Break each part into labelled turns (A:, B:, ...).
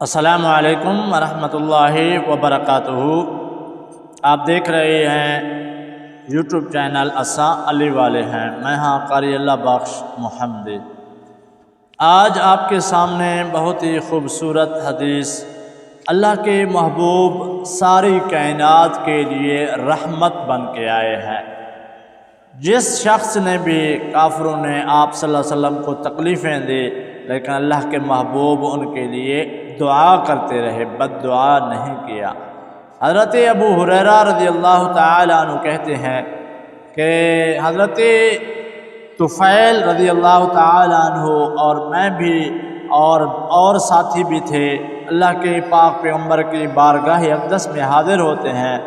A: السلام علیکم ورحمت اللہ وبرکاتہ۔ آپ دیکھ رہے ہیں یوٹیوب چینل علی والے ہیں، میں ہاں قاری اللہ بخش محمد۔ آج آپ کے سامنے بہت ہی خوبصورت حدیث اللہ کے محبوب ساری کائنات کے لیے رحمت بن کے آئے ہیں۔ جس شخص نے بھی کافروں نے آپ صلی اللہ علیہ وسلم کو تکلیفیں دی، لیکن اللہ کے محبوب ان کے لیے دعا کرتے رہے، بد دعا نہیں کیا۔ حضرت ابو ہریرہ رضی اللہ تعالی عنہ کہتے ہیں کہ حضرت طفیل رضی اللہ تعالی عنہ اور میں بھی اور ساتھی بھی تھے، اللہ کے پاک پیغمبر کی بارگاہ اقدس میں حاضر ہوتے ہیں۔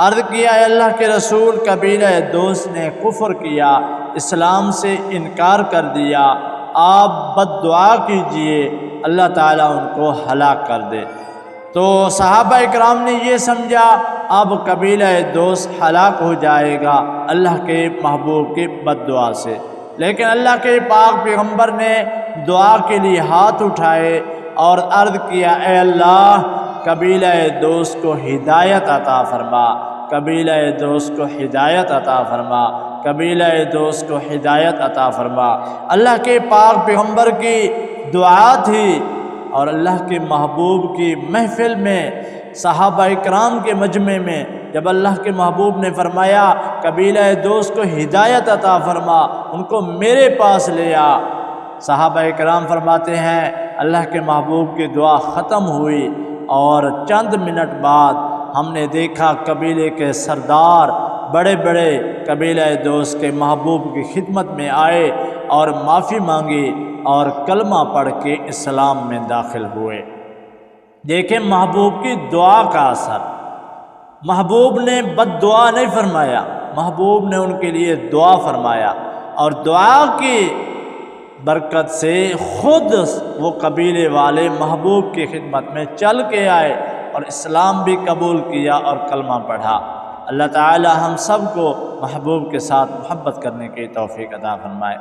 A: عرض کیا، اے اللہ کے رسول، قبیلہ دوست نے کفر کیا، اسلام سے انکار کر دیا، آپ بد دعا کیجئے، اللہ تعالیٰ ان کو ہلاک کر دے۔ تو صحابہ اکرام نے یہ سمجھا اب قبیلہ دوست ہلاک ہو جائے گا اللہ کے محبوب کی بد دعا سے، لیکن اللہ کے پاک پیغمبر نے دعا کے لیے ہاتھ اٹھائے اور عرض کیا، اے اللہ، قبیلہ دوست کو ہدایت عطا فرما، قبیلہ دوست کو ہدایت عطا فرما، قبیلہ دوست کو ہدایت عطا فرما۔ اللہ کے پاک پیغمبر کی دعا تھی، اور اللہ کے محبوب کی محفل میں صحابہ اکرام کے مجمع میں جب اللہ کے محبوب نے فرمایا قبیلہ دوست کو ہدایت عطا فرما، ان کو میرے پاس لے آ، صحابہ اکرام فرماتے ہیں اللہ کے محبوب کی دعا ختم ہوئی اور چند منٹ بعد ہم نے دیکھا قبیلے کے سردار بڑے بڑے قبیلہ دوست کے محبوب کی خدمت میں آئے اور معافی مانگی اور کلمہ پڑھ کے اسلام میں داخل ہوئے۔ دیکھیں محبوب کی دعا کا اثر، محبوب نے بد دعا نہیں فرمایا، محبوب نے ان کے لیے دعا فرمایا، اور دعا کی برکت سے خود وہ قبیلے والے محبوب کی خدمت میں چل کے آئے اور اسلام بھی قبول کیا اور کلمہ پڑھا۔ اللہ تعالی ہم سب کو محبوب کے ساتھ محبت کرنے کی توفیق عطا فرمائے۔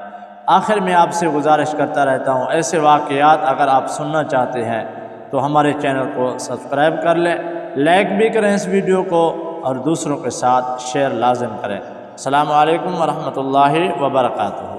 A: آخر میں آپ سے گزارش کرتا رہتا ہوں، ایسے واقعات اگر آپ سننا چاہتے ہیں تو ہمارے چینل کو سبسکرائب کر لیں، لائک بھی کریں اس ویڈیو کو، اور دوسروں کے ساتھ شیئر لازم کریں۔ السلام علیکم ورحمت اللہ وبرکاتہ۔